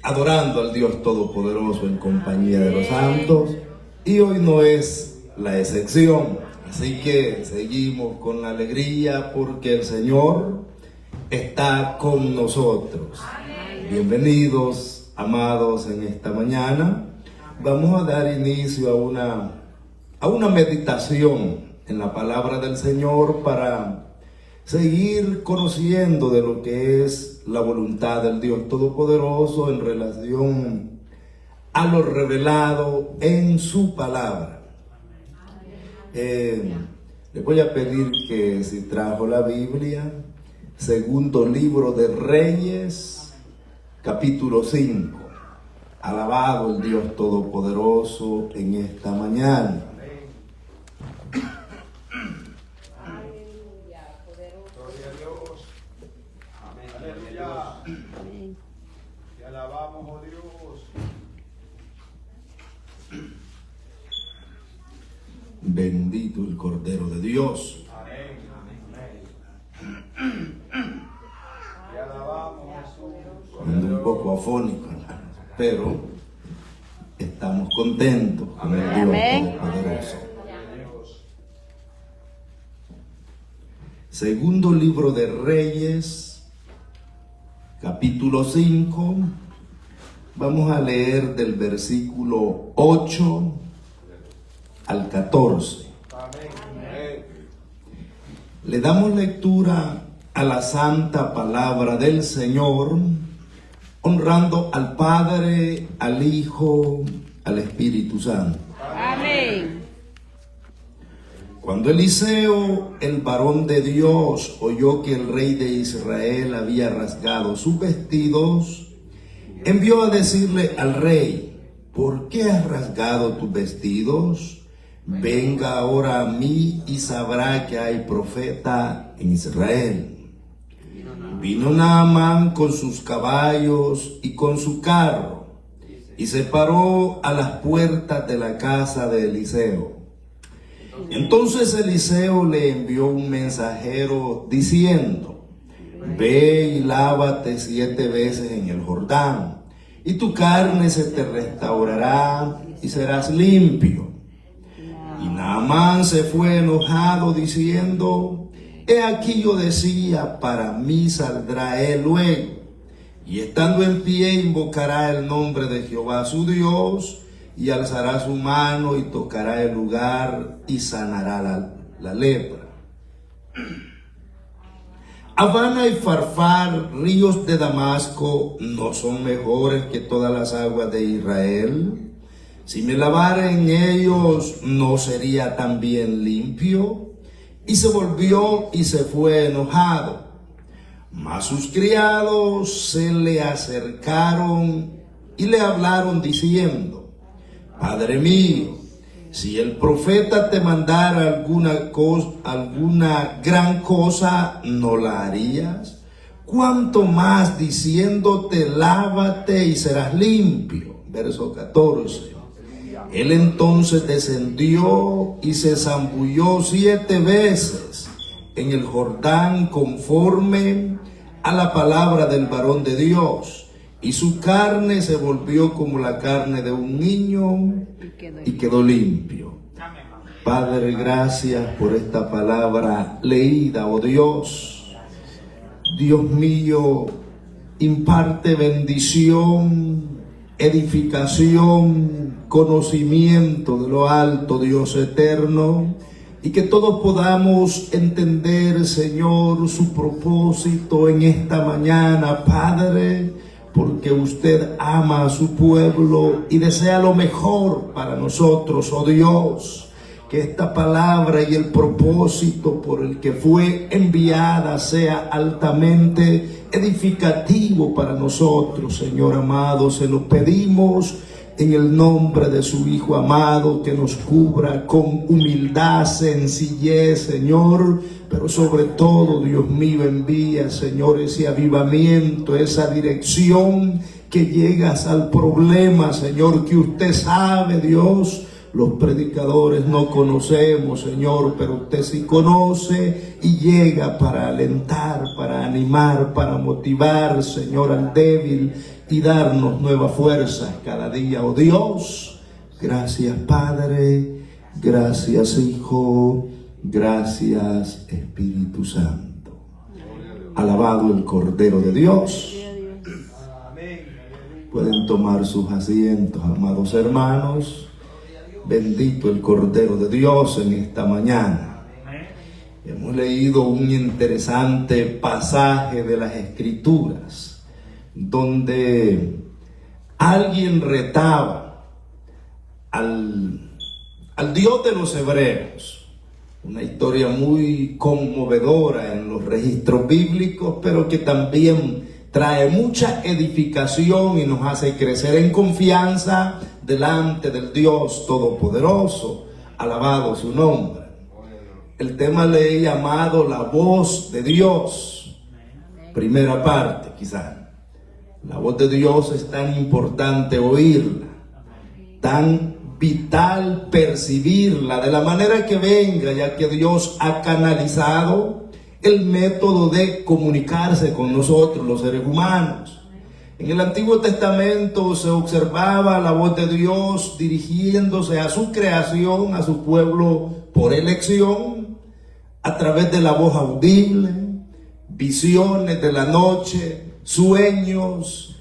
adorando al Dios Todopoderoso en compañía de los santos, y hoy no es la excepción. Así que seguimos con la alegría porque el Señor está con nosotros. Bienvenidos, amados, en esta mañana. Vamos a dar inicio a una meditación en la palabra del Señor para seguir conociendo de lo que es la voluntad del Dios Todopoderoso en relación a lo revelado en su palabra. Le voy a pedir que si trajo la Biblia, segundo libro de Reyes, capítulo 5. Alabado el Dios Todopoderoso en esta mañana. Te alabamos, oh Dios. Bendito el Cordero de Dios. Amén. Te alabamos, Jesús. Ando un poco afónico, pero estamos contentos con el Dios Todopoderoso. Segundo libro de Reyes, capítulo 5, vamos a leer del versículo 8 al 14. Le damos lectura a la santa palabra del Señor, honrando al Padre, al Hijo, al Espíritu Santo. Amén. Cuando Eliseo, el varón de Dios, oyó que el rey de Israel había rasgado sus vestidos, envió a decirle al rey: ¿por qué has rasgado tus vestidos? Venga ahora a mí y sabrá que hay profeta en Israel. Vino Naamán con sus caballos y con su carro, y se paró a las puertas de la casa de Eliseo. Entonces Eliseo le envió un mensajero diciendo: ve y lávate 7 veces en el Jordán, y tu carne se te restaurará y serás limpio. Y Naamán se fue enojado diciendo: he aquí yo decía, para mí saldrá él luego, y estando en pie invocará el nombre de Jehová su Dios, y alzará su mano y tocará el lugar y sanará la lepra. Abana y Farfar, ríos de Damasco, ¿no son mejores que todas las aguas de Israel? Si me lavara en ellos, ¿no sería también limpio? Y se volvió y se fue enojado. Mas sus criados se le acercaron y le hablaron diciendo: Padre mío, si el profeta te mandara alguna gran cosa, ¿no la harías? ¿Cuánto más diciéndote, lávate y serás limpio? Verso 14. Él entonces descendió y se zambulló 7 veces en el Jordán conforme a la palabra del varón de Dios. Y su carne se volvió como la carne de un niño y quedó limpio. Padre, gracias por esta palabra leída, oh Dios. Dios mío, imparte bendición, edificación, conocimiento de lo alto, Dios eterno, y que todos podamos entender, Señor, su propósito en esta mañana, Padre, porque usted ama a su pueblo y desea lo mejor para nosotros, oh Dios. Que esta palabra y el propósito por el que fue enviada sea altamente edificativo para nosotros, Señor amado. Se lo pedimos en el nombre de su Hijo amado, que nos cubra con humildad, sencillez, Señor, pero sobre todo, Dios mío, envía, Señor, ese avivamiento, esa dirección, que llegas al problema, Señor, que usted sabe, Dios, los predicadores no conocemos, Señor, pero usted sí conoce y llega para alentar, para animar, para motivar, Señor, al débil y darnos nuevas fuerzas cada día. Oh Dios, gracias Padre, gracias Hijo, gracias Espíritu Santo. Alabado el Cordero de Dios. Pueden tomar sus asientos, amados hermanos. Bendito el Cordero de Dios en esta mañana. Hemos leído un interesante pasaje de las Escrituras, donde alguien retaba al Dios de los hebreos. Una historia muy conmovedora en los registros bíblicos, pero que también trae mucha edificación y nos hace crecer en confianza delante del Dios Todopoderoso. Alabado su nombre. El tema le he llamado la voz de Dios. Primera parte, quizá. La voz de Dios es tan importante oírla, tan vital percibirla de la manera que venga, ya que Dios ha canalizado el método de comunicarse con nosotros, los seres humanos. En el Antiguo Testamento se observaba la voz de Dios dirigiéndose a su creación, a su pueblo por elección, a través de la voz audible, visiones de la noche, sueños,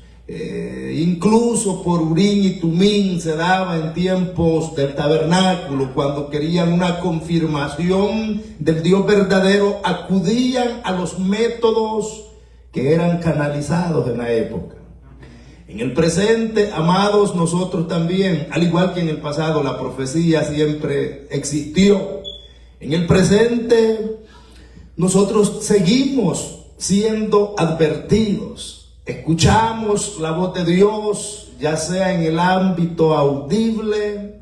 incluso por Urim y Tumín se daba en tiempos del tabernáculo. Cuando querían una confirmación del Dios verdadero, acudían a los métodos que eran canalizados en la época. En el presente, amados, nosotros también, al igual que en el pasado, la profecía siempre existió. En el presente, nosotros seguimos siendo advertidos. Escuchamos la voz de Dios, ya sea en el ámbito audible.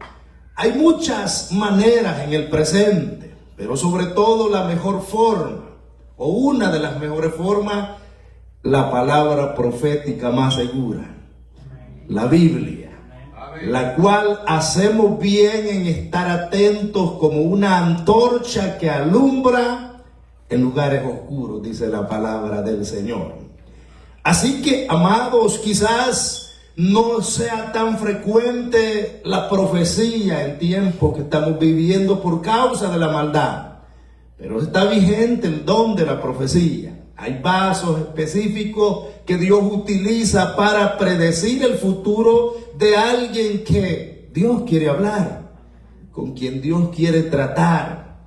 Hay muchas maneras en el presente, pero sobre todo la mejor forma, o una de las mejores formas, la palabra profética más segura, la Biblia, la cual hacemos bien en estar atentos como una antorcha que alumbra en lugares oscuros, dice la palabra del Señor. Así que, amados, quizás no sea tan frecuente la profecía en tiempos que estamos viviendo por causa de la maldad, pero está vigente el don de la profecía. Hay vasos específicos que Dios utiliza para predecir el futuro de alguien que Dios quiere hablar, con quien Dios quiere tratar.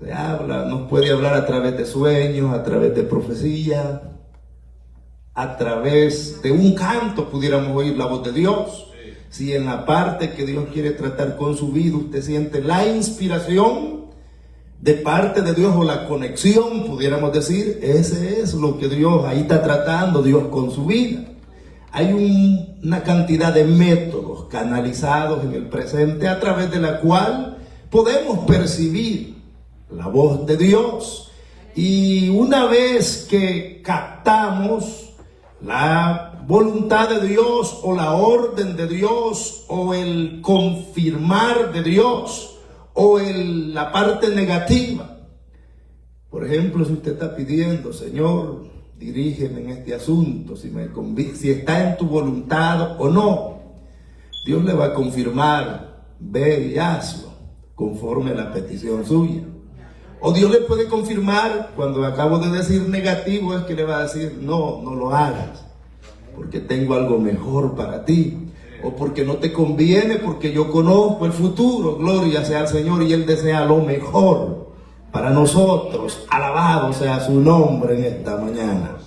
Se habla, nos puede hablar a través de sueños, a través de profecía, a través de un canto pudiéramos oír la voz de Dios. Si en la parte que Dios quiere tratar con su vida usted siente la inspiración de parte de Dios o la conexión, pudiéramos decir, ese es lo que Dios ahí está tratando, Dios con su vida. Hay una cantidad de métodos canalizados en el presente a través de la cual podemos percibir la voz de Dios. Y una vez que captamos la voluntad de Dios o la orden de Dios o el confirmar de Dios o la parte negativa. Por ejemplo, si usted está pidiendo, Señor, dirígeme en este asunto, si está en tu voluntad o no, Dios le va a confirmar, ve y hazlo, conforme a la petición suya. O Dios le puede confirmar, cuando acabo de decir negativo, es que le va a decir, no lo hagas, porque tengo algo mejor para ti. O porque no te conviene, porque yo conozco el futuro. Gloria sea al Señor, y Él desea lo mejor para nosotros. Alabado sea su nombre en esta mañana.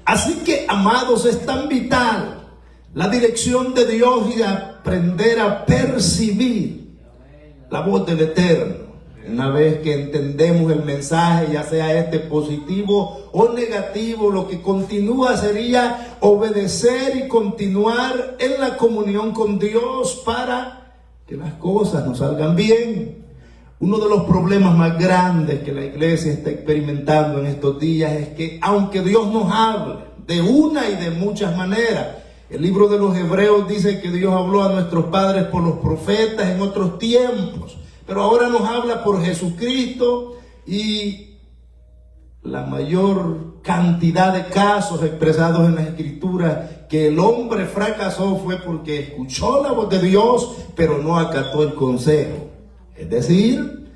Así que, amados, es tan vital la dirección de Dios y aprender a percibir la voz del Eterno. Una vez que entendemos el mensaje, ya sea este positivo o negativo, lo que continúa sería obedecer y continuar en la comunión con Dios para que las cosas nos salgan bien. Uno de los problemas más grandes que la iglesia está experimentando en estos días es que, aunque Dios nos hable de una y de muchas maneras, El libro de los Hebreos dice que Dios habló a nuestros padres por los profetas en otros tiempos, pero ahora nos habla por Jesucristo, y la mayor cantidad de casos expresados en las Escrituras que el hombre fracasó fue porque escuchó la voz de Dios, pero no acató el consejo. Es decir,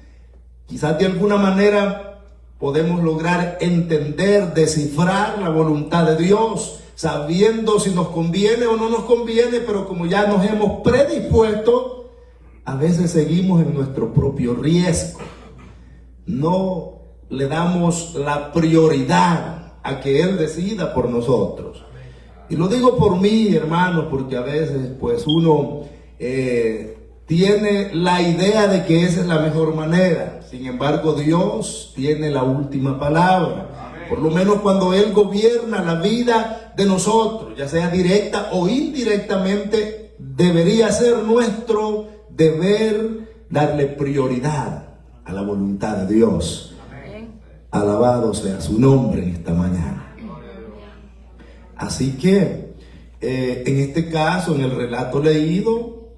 quizás de alguna manera podemos lograr entender, descifrar la voluntad de Dios, sabiendo si nos conviene o no nos conviene, pero como ya nos hemos predispuesto, a veces seguimos en nuestro propio riesgo. No le damos la prioridad a que Él decida por nosotros. Y lo digo por mí, hermanos, porque a veces pues uno tiene la idea de que esa es la mejor manera. Sin embargo, Dios tiene la última palabra. Por lo menos cuando Él gobierna la vida de nosotros, ya sea directa o indirectamente, debería ser nuestro deber darle prioridad a la voluntad de Dios. Alabado sea su nombre en esta mañana. Así que, en este caso, en el relato leído,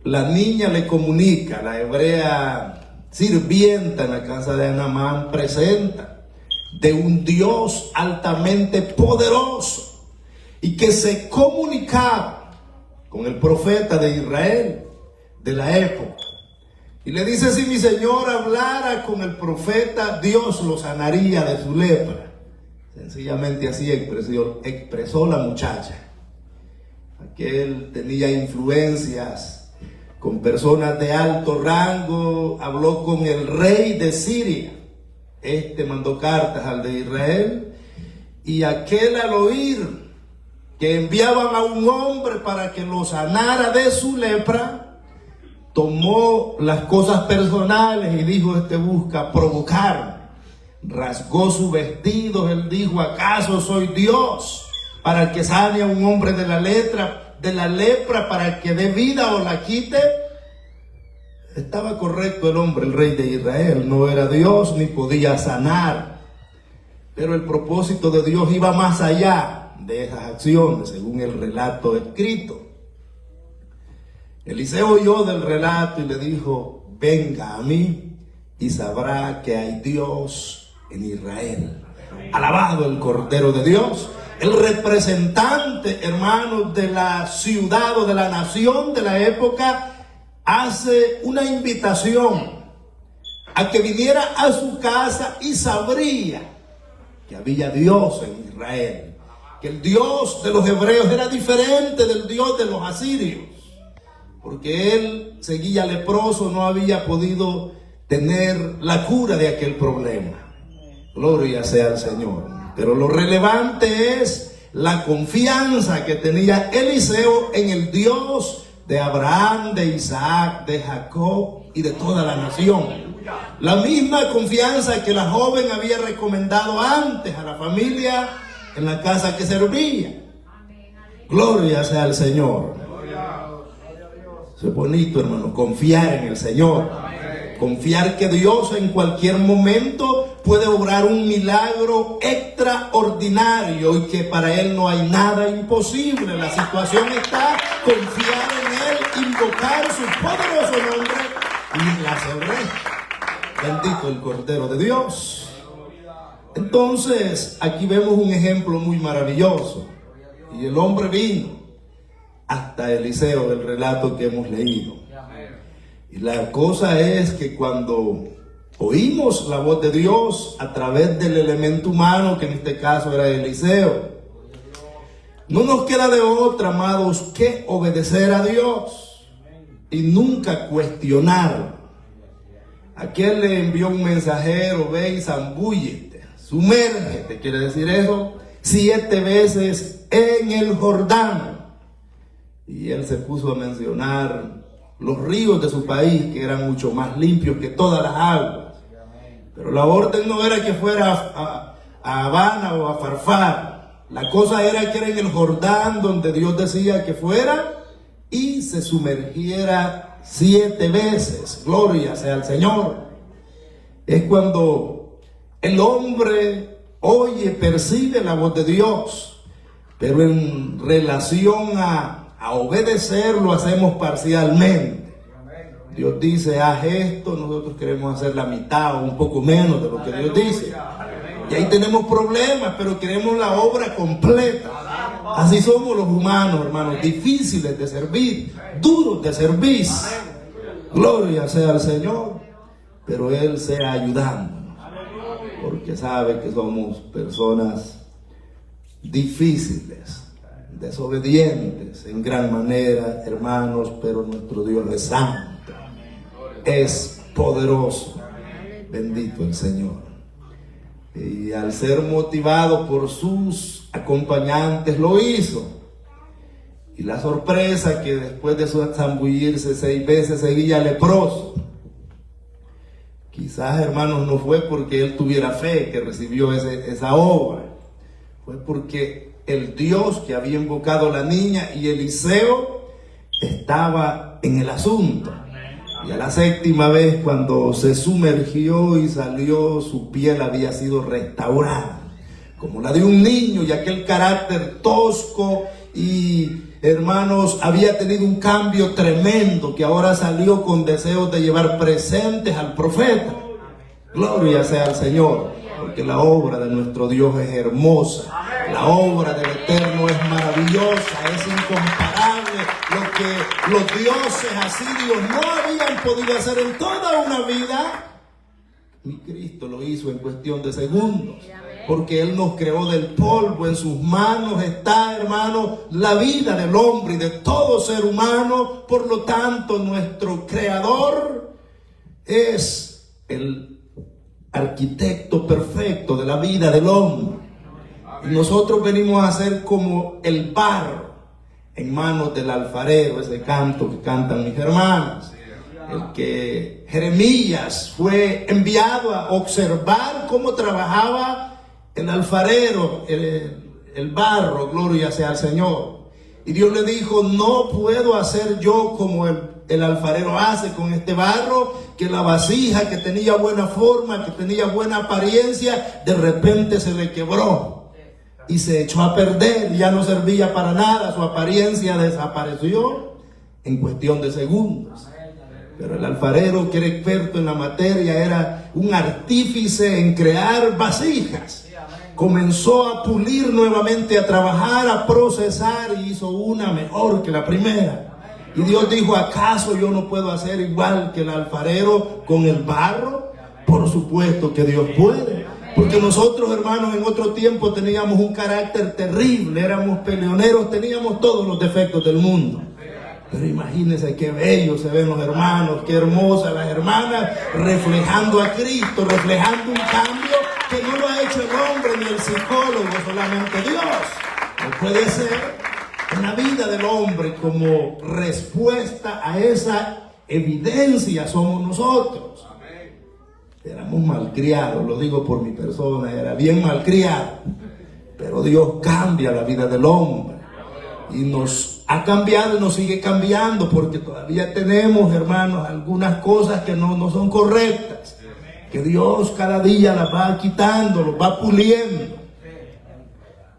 la niña le comunica, la hebrea sirvienta en la casa de Naamán presenta de un Dios altamente poderoso y que se comunicaba con el profeta de Israel de la época. Y le dice, si mi señor hablara con el profeta, Dios lo sanaría de su lepra. Sencillamente así expresó la muchacha. Aquel tenía influencias con personas de alto rango, habló con el rey de Siria. Este mandó cartas al de Israel, y aquel, al oír que enviaban a un hombre para que lo sanara de su lepra, tomó las cosas personales y dijo, este busca provocarme. Rasgó sus vestidos, él dijo, ¿acaso soy Dios para que sane a un hombre de la lepra para que dé vida o la quite? Estaba correcto el hombre, el rey de Israel, no era Dios ni podía sanar. Pero el propósito de Dios iba más allá de esas acciones, según el relato escrito. Eliseo oyó del relato y le dijo, venga a mí y sabrá que hay Dios en Israel. Alabado el Cordero de Dios. El representante, hermanos, de la ciudad o de la nación de la época hace una invitación a que viniera a su casa y sabría que había Dios en Israel, que el Dios de los hebreos era diferente del Dios de los asirios, porque él seguía leproso, no había podido tener la cura de aquel problema. Gloria sea al Señor. Pero lo relevante es la confianza que tenía Eliseo en el Dios de Abraham, de Isaac, de Jacob y de toda la nación. La misma confianza que la joven había recomendado antes a la familia en la casa que servía. Gloria sea al Señor. Eso es bonito, hermano, confiar en el Señor. Confiar que Dios en cualquier momento puede obrar un milagro extraordinario y que para Él no hay nada imposible. La situación está confiar en Él, invocar su poderoso nombre y la sabré. Bendito el Cordero de Dios. Entonces, aquí vemos un ejemplo muy maravilloso. Y el hombre vino hasta Eliseo, del relato que hemos leído. Y la cosa es que cuando oímos la voz de Dios a través del elemento humano, que en este caso era Eliseo, no nos queda de otra, amados, que obedecer a Dios y nunca cuestionar. Aquel le envió un mensajero, ve y zambúllete, sumérgete, quiere decir eso, 7 veces en el Jordán. Y él se puso a mencionar los ríos de su país, que eran mucho más limpios que todas las aguas. Pero la orden no era que fuera a Habana o a Farfar. La cosa era que era en el Jordán donde Dios decía que fuera y se sumergiera 7 veces. Gloria sea al Señor. Es cuando el hombre oye, percibe la voz de Dios. pero en relación a obedecer lo hacemos parcialmente. Dios dice, haz esto, nosotros queremos hacer la mitad o un poco menos de lo que Dios dice. Y ahí tenemos problemas, pero queremos la obra completa. Así somos los humanos, hermanos, difíciles de servir, duros de servir. Gloria sea al Señor, pero Él sea ayudándonos, porque sabe que somos personas difíciles, desobedientes en gran manera, hermanos, pero nuestro Dios es santo, es poderoso, bendito el Señor. Y al ser motivado por sus acompañantes lo hizo. Y la sorpresa que después de su zambullirse 6 veces seguía leproso. Quizás, hermanos, no fue porque él tuviera fe que recibió esa obra. Fue porque el Dios que había invocado a la niña y Eliseo estaba en el asunto. Y a la 7ª vez, cuando se sumergió y salió, su piel había sido restaurada, como la de un niño, y aquel carácter tosco y, hermanos, había tenido un cambio tremendo, que ahora salió con deseos de llevar presentes al profeta. Gloria sea al Señor, porque la obra de nuestro Dios es hermosa, la obra del Eterno es maravillosa, es incomparable. Lo que los dioses asirios no habían podido hacer en toda una vida, mi Cristo lo hizo en cuestión de segundos, porque Él nos creó del polvo. En sus manos está, hermano, la vida del hombre y de todo ser humano. Por lo tanto, nuestro Creador es el arquitecto perfecto de la vida del hombre. Y nosotros venimos a ser como el barro en manos del alfarero, ese canto que cantan mis hermanas. El que Jeremías fue enviado a observar cómo trabajaba el alfarero, el barro, gloria sea al Señor. Y Dios le dijo, no puedo hacer yo como el alfarero hace con este barro, que la vasija que tenía buena forma, que tenía buena apariencia, de repente se le quebró y se echó a perder, ya no servía para nada, su apariencia desapareció en cuestión de segundos. Pero el alfarero, que era experto en la materia, era un artífice en crear vasijas. Comenzó a pulir nuevamente, a trabajar, a procesar, y hizo una mejor que la primera. Y Dios dijo, ¿acaso yo no puedo hacer igual que el alfarero con el barro? Por supuesto que Dios puede. Porque nosotros, hermanos, en otro tiempo teníamos un carácter terrible, éramos peleoneros, teníamos todos los defectos del mundo. Pero imagínense qué bellos se ven los hermanos, qué hermosas las hermanas, reflejando a Cristo, reflejando un cambio que no lo ha hecho el hombre ni el psicólogo, solamente Dios. No puede ser en la vida del hombre, como respuesta a esa evidencia somos nosotros. Éramos malcriados, lo digo por mi persona, era bien malcriado. Pero Dios cambia la vida del hombre. Y nos ha cambiado y nos sigue cambiando, porque todavía tenemos, hermanos, algunas cosas que no son correctas. Que Dios cada día las va quitando, los va puliendo.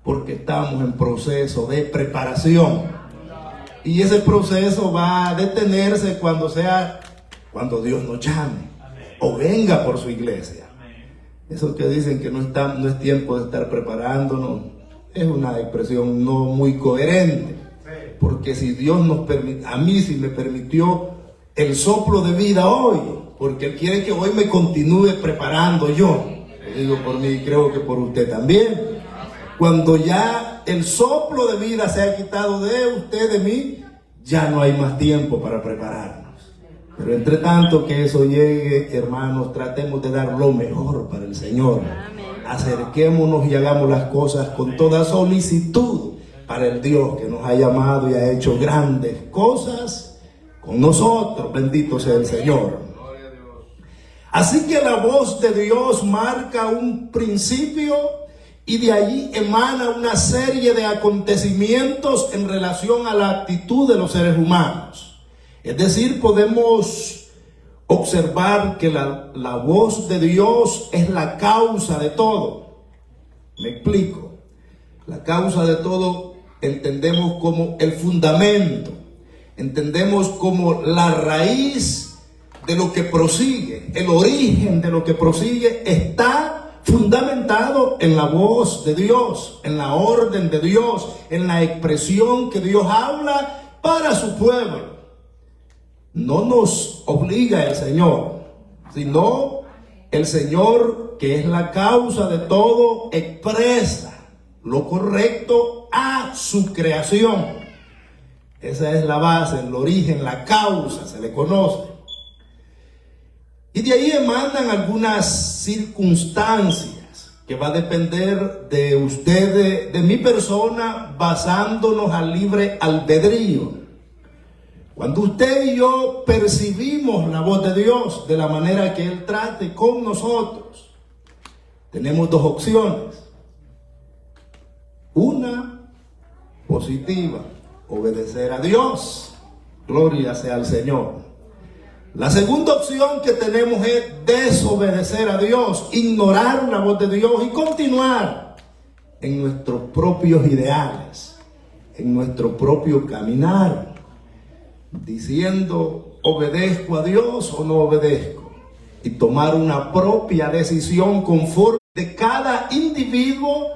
Porque estamos en proceso de preparación. Y ese proceso va a detenerse cuando Dios nos llame o venga por su iglesia. Eso que dicen que no es tiempo de estar preparándonos es una expresión no muy coherente. Porque si Dios nos permite, a mí sí me permitió el soplo de vida hoy, porque Él quiere que hoy me continúe preparando yo. Lo digo por mí y creo que por usted también. Cuando ya el soplo de vida se ha quitado de usted, de mí, ya no hay más tiempo para prepararnos. Pero entre tanto que eso llegue, hermanos, tratemos de dar lo mejor para el Señor. Acerquémonos y hagamos las cosas con toda solicitud para el Dios que nos ha llamado y ha hecho grandes cosas con nosotros. Bendito sea el Señor. Así que la voz de Dios marca un principio y de allí emana una serie de acontecimientos en relación a la actitud de los seres humanos. Es decir, podemos observar que la voz de Dios es la causa de todo. Me explico. La causa de todo entendemos como el fundamento, entendemos como la raíz de lo que prosigue, el origen de lo que prosigue está fundamentado en la voz de Dios, en la orden de Dios, en la expresión que Dios habla para su pueblo. No nos obliga el Señor, sino el Señor, que es la causa de todo, expresa lo correcto a su creación. Esa es la base, el origen, la causa, se le conoce. Y de ahí emanan algunas circunstancias que va a depender de ustedes, de mi persona, basándonos al libre albedrío. Cuando usted y yo percibimos la voz de Dios de la manera que Él trate con nosotros, tenemos dos opciones. Una positiva, obedecer a Dios. Gloria sea al Señor. La segunda opción que tenemos es desobedecer a Dios, ignorar la voz de Dios y continuar en nuestros propios ideales, en nuestro propio caminar, diciendo obedezco a Dios o no obedezco, y tomar una propia decisión conforme de cada individuo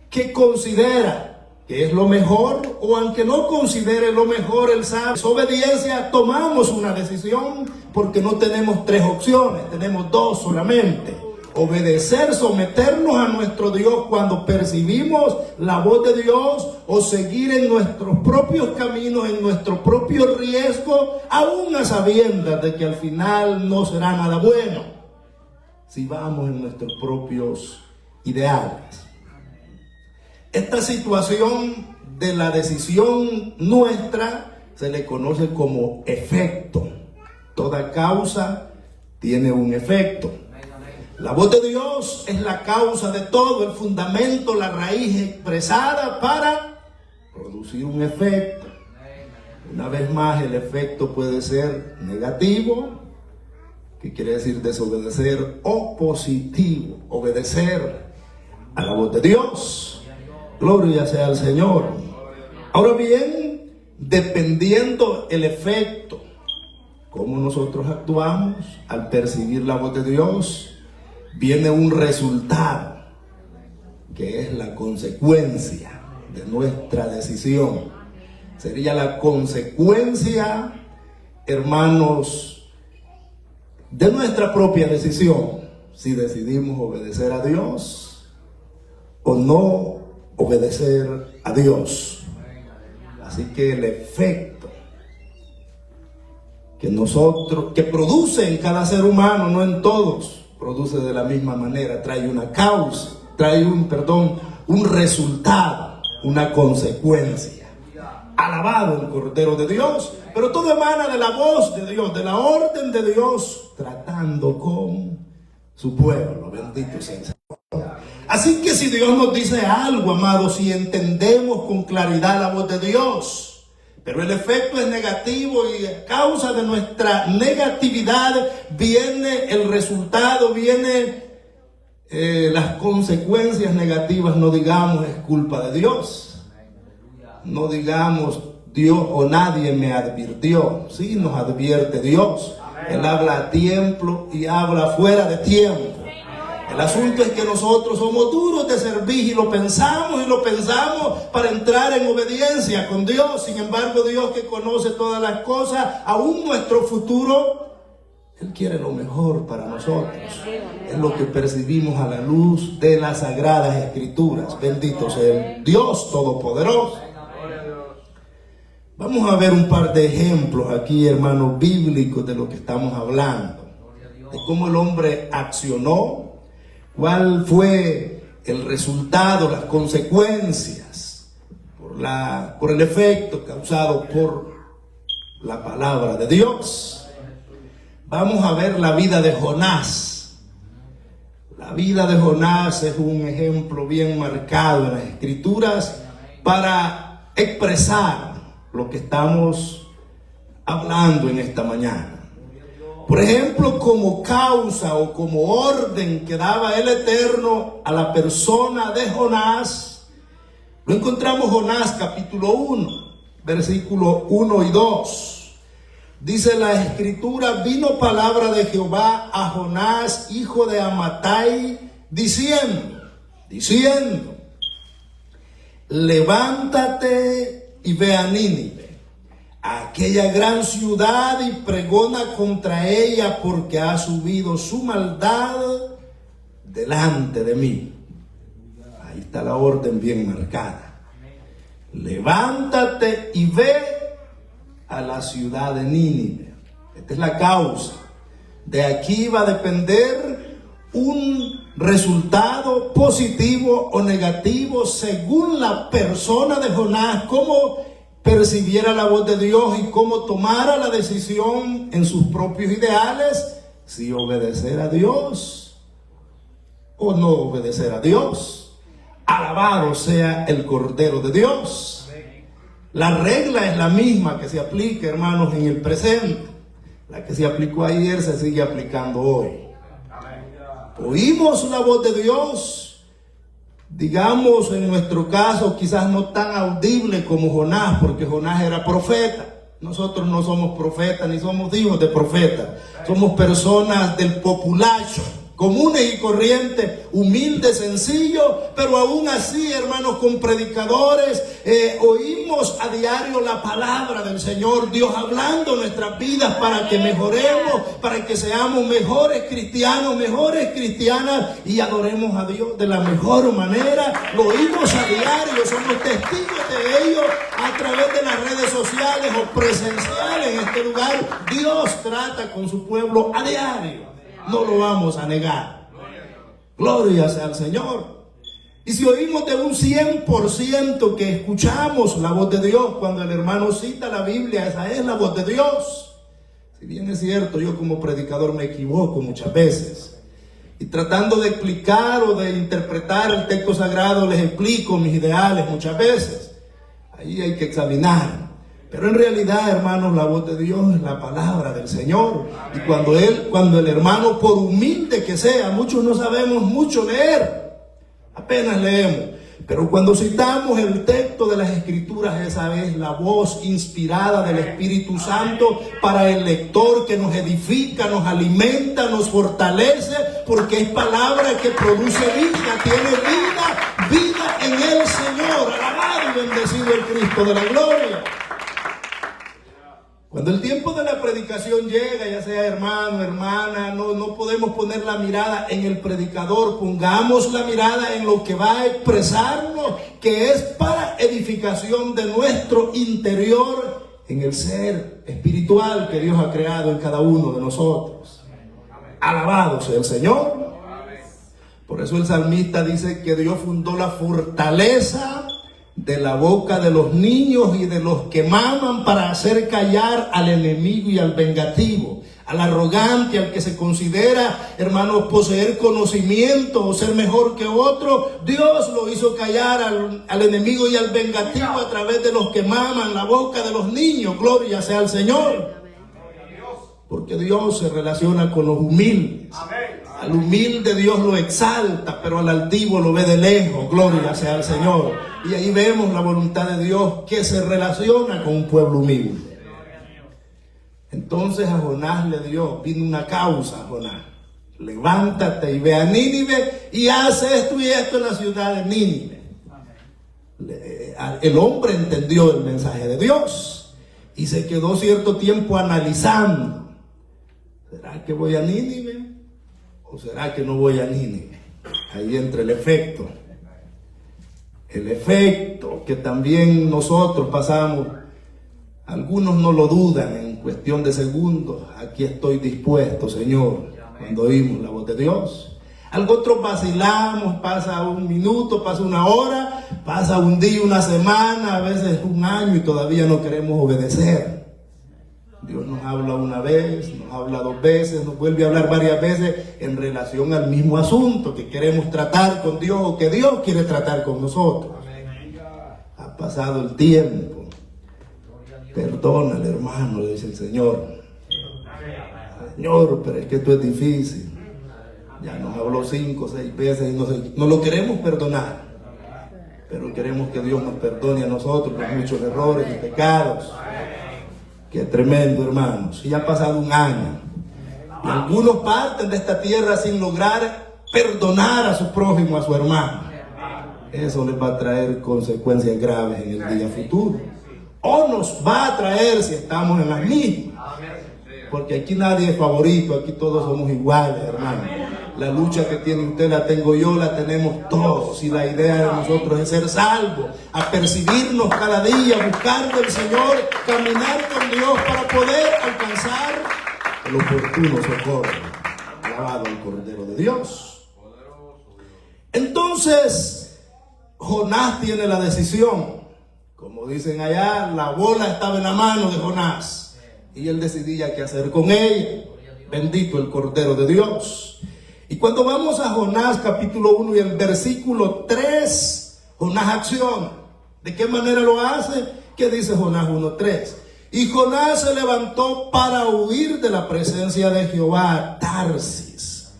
que considera que es lo mejor, o aunque no considere lo mejor, él sabe. Desobediencia, tomamos una decisión porque no tenemos tres opciones, tenemos dos solamente. Obedecer, someternos a nuestro Dios cuando percibimos la voz de Dios, o seguir en nuestros propios caminos, en nuestro propio riesgo, aún a sabiendas de que al final no será nada bueno, si vamos en nuestros propios ideales. Esta situación de la decisión nuestra se le conoce como efecto. Toda causa tiene un efecto. La voz de Dios es la causa de todo, el fundamento, la raíz expresada para producir un efecto. Una vez más, el efecto puede ser negativo, que quiere decir desobedecer, o positivo, obedecer a la voz de Dios. Gloria sea al Señor. Ahora bien, dependiendo el efecto, cómo nosotros actuamos al percibir la voz de Dios, viene un resultado, que es la consecuencia de nuestra decisión. Sería la consecuencia, hermanos, de nuestra propia decisión, si decidimos obedecer a Dios o no obedecer a Dios. Así que el efecto que produce en cada ser humano, no en todos, produce de la misma manera, trae una causa, trae un resultado, una consecuencia. Alabado el Cordero de Dios, pero todo emana de la voz de Dios, de la orden de Dios, tratando con su pueblo. Bendito sea el Señor. Así que si Dios nos dice algo, amados, si entendemos con claridad la voz de Dios, pero el efecto es negativo y a causa de nuestra negatividad viene el resultado, viene las consecuencias negativas, no digamos es culpa de Dios, no digamos Dios o nadie me advirtió. Sí, nos advierte Dios. Él habla a tiempo y habla fuera de tiempo. El asunto es que nosotros somos duros de servir y lo pensamos para entrar en obediencia con Dios. Sin embargo, Dios, que conoce todas las cosas, aún nuestro futuro, Él quiere lo mejor para nosotros. Es lo que percibimos a la luz de las Sagradas Escrituras. Bendito sea el Dios Todopoderoso. Vamos a ver un par de ejemplos aquí, hermanos, bíblicos de lo que estamos hablando. De cómo el hombre accionó. ¿Cuál fue el resultado, las consecuencias por el efecto causado por la palabra de Dios? Vamos a ver la vida de Jonás. La vida de Jonás es un ejemplo bien marcado en las Escrituras para expresar lo que estamos hablando en esta mañana. Por ejemplo, como causa o como orden que daba el Eterno a la persona de Jonás, Lo encontramos Jonás capítulo 1, versículos 1 y 2. Dice la escritura: vino palabra de Jehová a Jonás, hijo de Amittai, diciendo, levántate y ve a Nínive, a aquella gran ciudad, y pregona contra ella, porque ha subido su maldad delante de mí. Ahí está la orden bien marcada. Levántate y ve a la ciudad de Nínive. Esta es la causa. De aquí va a depender un resultado positivo o negativo según la persona de Jonás, cómo percibiera la voz de Dios y cómo tomara la decisión en sus propios ideales, si obedecer a Dios o no obedecer a Dios. Alabado sea el Cordero de Dios. La regla es la misma que se aplica, hermanos, en el presente. La que se aplicó ayer se sigue aplicando hoy. Oímos la voz de Dios, digamos en nuestro caso quizás no tan audible como Jonás, porque Jonás era profeta. Nosotros no somos profetas ni somos hijos de profetas. Somos personas del populacho, comunes y corrientes, humildes, sencillos, pero aún así, hermanos, con predicadores, oímos a diario la palabra del Señor, Dios hablando nuestras vidas para que mejoremos, para que seamos mejores cristianos, mejores cristianas y adoremos a Dios de la mejor manera. Lo oímos a diario, somos testigos de ello a través de las redes sociales o presenciales en este lugar. Dios trata con su pueblo a diario. No lo vamos a negar. Gloria sea al Señor. Y si oímos de un 100% que escuchamos la voz de Dios, cuando el hermano cita la Biblia, esa es la voz de Dios. Si bien es cierto, yo como predicador me equivoco muchas veces. Y tratando de explicar o de interpretar el texto sagrado, les explico mis ideales muchas veces. Ahí hay que examinar. Pero en realidad, hermanos, la voz de Dios es la palabra del Señor. Y cuando el hermano, por humilde que sea, muchos no sabemos mucho leer, apenas leemos. Pero cuando citamos el texto de las Escrituras, esa es la voz inspirada del Espíritu Santo para el lector, que nos edifica, nos alimenta, nos fortalece, porque es palabra que produce vida, tiene vida en el Señor. Alabado y bendecido el Cristo de la gloria. Cuando el tiempo de la predicación llega, ya sea hermano, hermana, no podemos poner la mirada en el predicador, pongamos la mirada en lo que va a expresarnos, que es para edificación de nuestro interior, en el ser espiritual que Dios ha creado en cada uno de nosotros. Alabado sea el Señor. Por eso el salmista dice que Dios fundó la fortaleza de la boca de los niños y de los que maman, para hacer callar al enemigo y al vengativo, al arrogante, al que se considera, hermanos, poseer conocimiento o ser mejor que otro. Dios lo hizo callar al enemigo y al vengativo a través de los que maman, la boca de los niños. Gloria sea al Señor. Porque Dios se relaciona con los humildes. Al humilde Dios lo exalta, pero al altivo lo ve de lejos. Gloria sea al Señor. Y ahí vemos la voluntad de Dios, que se relaciona con un pueblo humilde. Entonces a Jonás vino una causa a Jonás. Levántate y ve a Nínive y haz esto y esto en la ciudad de Nínive. El hombre entendió el mensaje de Dios y se quedó cierto tiempo analizando. ¿Será que voy a Nínive o será que no voy a Nínive? Ahí entra el efecto. El efecto que también nosotros pasamos, algunos no lo dudan, en cuestión de segundos, aquí estoy dispuesto, Señor, cuando oímos la voz de Dios. Otros vacilamos, pasa un minuto, pasa una hora, pasa un día, una semana, a veces un año y todavía no queremos obedecer. Dios nos habla una vez, nos habla dos veces, nos vuelve a hablar varias veces en relación al mismo asunto que queremos tratar con Dios o que Dios quiere tratar con nosotros. Ha pasado el tiempo. Perdónale, hermano, dice el Señor. Señor, pero es que esto es difícil. Ya nos habló 5 o 6 veces y no lo queremos perdonar. pero queremos que Dios nos perdone a nosotros por muchos errores y pecados. Qué tremendo, hermanos. Y ha pasado un año. Y algunos parten de esta tierra sin lograr perdonar a su prójimo, a su hermano. Eso les va a traer consecuencias graves en el día futuro. O nos va a traer si estamos en las mismas. Porque aquí nadie es favorito, aquí todos somos iguales, hermano. La lucha que tiene usted la tengo yo, la tenemos todos. Y la idea de nosotros es ser salvos, apercibirnos cada día, buscar del Señor, caminar con Dios para poder alcanzar el oportuno socorro. Alabado el Cordero de Dios. Entonces, Jonás tiene la decisión. Como dicen allá, la bola estaba en la mano de Jonás. Y él decidía qué hacer con ella. Bendito el Cordero de Dios. Y cuando vamos a Jonás capítulo 1 y el versículo 3, Jonás acciona. ¿De qué manera lo hace? ¿Qué dice Jonás 1:3? Y Jonás se levantó para huir de la presencia de Jehová a Tarsis.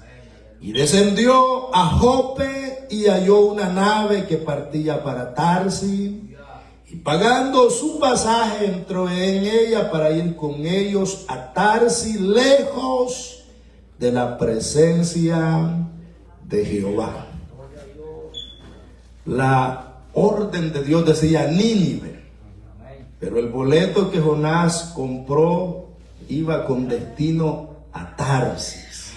Y descendió a Jope y halló una nave que partía para Tarsis. Y pagando su pasaje entró en ella para ir con ellos a Tarsis, lejos de la presencia de Jehová. La orden de Dios decía Nínive, pero el boleto que Jonás compró iba con destino a Tarsis.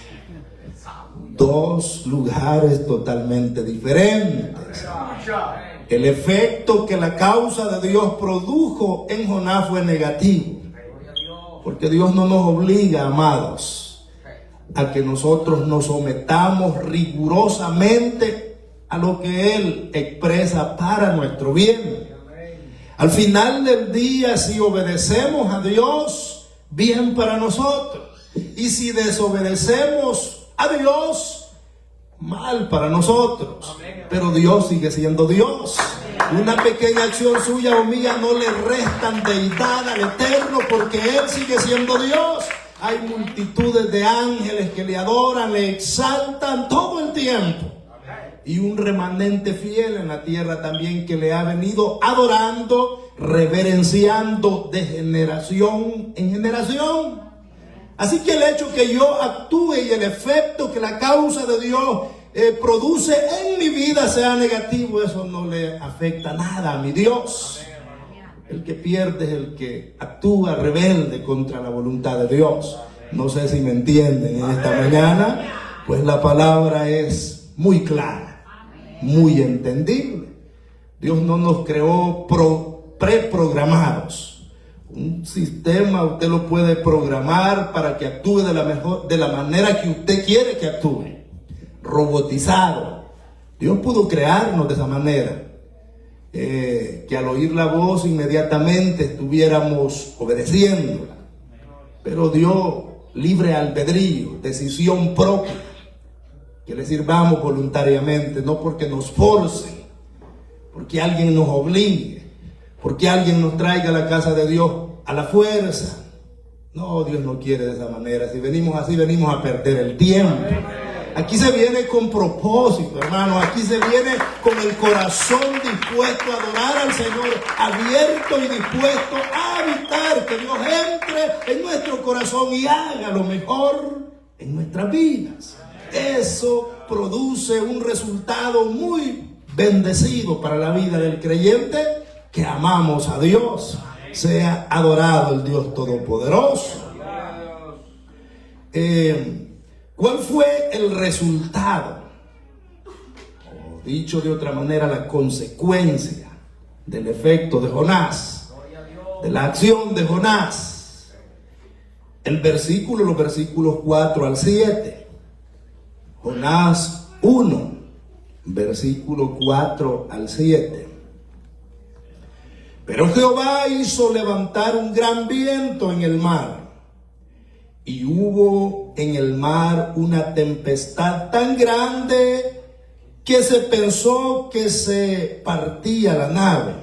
Dos lugares totalmente diferentes. El efecto que la causa de Dios produjo en Jonás fue negativo, porque Dios no nos obliga, amados, a que nosotros nos sometamos rigurosamente a lo que Él expresa para nuestro bien. Al final del día, si obedecemos a Dios, bien para nosotros. Y si desobedecemos a Dios, mal para nosotros. Pero Dios sigue siendo Dios. Una pequeña acción suya o mía no le restan deidad al Eterno, porque Él sigue siendo Dios. Hay multitudes de ángeles que le adoran, le exaltan todo el tiempo. Y un remanente fiel en la tierra también que le ha venido adorando, reverenciando de generación en generación. Así que el hecho que yo actúe y el efecto que la causa de Dios produce en mi vida sea negativo, eso no le afecta nada a mi Dios. El que pierde es el que actúa rebelde contra la voluntad de Dios. No sé si me entienden en esta mañana, pues la palabra es muy clara, muy entendible. Dios no nos creó preprogramados. Un sistema usted lo puede programar para que actúe de la manera que usted quiere que actúe. Robotizado. Dios pudo crearnos de esa manera. Que al oír la voz inmediatamente estuviéramos obedeciendo, pero dio libre albedrío, decisión propia, que le sirvamos voluntariamente, no porque nos forcen, porque alguien nos obligue, porque alguien nos traiga a la casa de Dios a la fuerza. No, Dios no quiere de esa manera. Si venimos así, venimos a perder el tiempo. Aquí se viene con propósito, hermano. Aquí se viene con el corazón dispuesto a adorar al Señor, abierto y dispuesto a habitar, que Dios entre en nuestro corazón y haga lo mejor en nuestras vidas. Eso produce un resultado muy bendecido para la vida del creyente que amamos a Dios. Sea adorado el Dios Todopoderoso. ¿Cuál fue el resultado? O dicho de otra manera, la consecuencia del efecto de Jonás, de la acción de Jonás. Los versículos 4 al 7. Jonás 1, versículo 4 al 7. Pero Jehová hizo levantar un gran viento en el mar, y hubo en el mar una tempestad tan grande que se pensó que se partía la nave.